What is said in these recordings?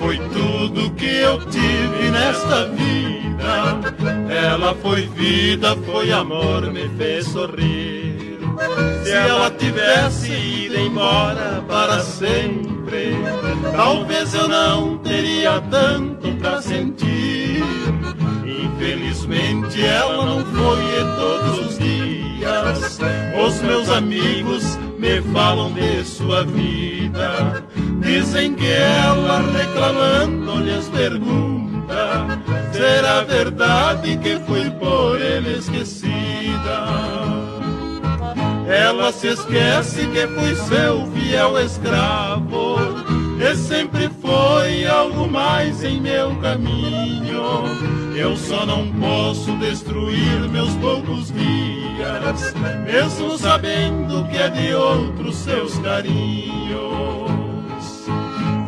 foi tudo que eu tive nesta vida. Ela foi vida, foi amor, me fez sorrir. Se ela tivesse ido embora para sempre, talvez eu não teria tanto pra sentir. Infelizmente ela não foi e todos os dias os meus amigos me falam de sua vida. Dizem que ela reclamando lhes pergunta: será verdade que fui por ele esquecida? Ela se esquece que fui seu fiel escravo e sempre foi algo mais em meu caminho. Eu só não posso destruir meus poucos dias, mesmo sabendo que é de outros seus carinhos.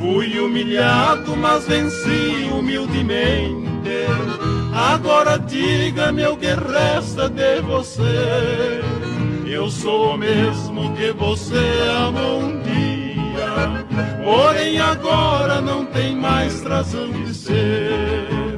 Fui humilhado, mas venci humildemente. Agora diga-me o que resta de você. Eu sou o mesmo que você amou um dia, porém agora não tem mais razão de ser.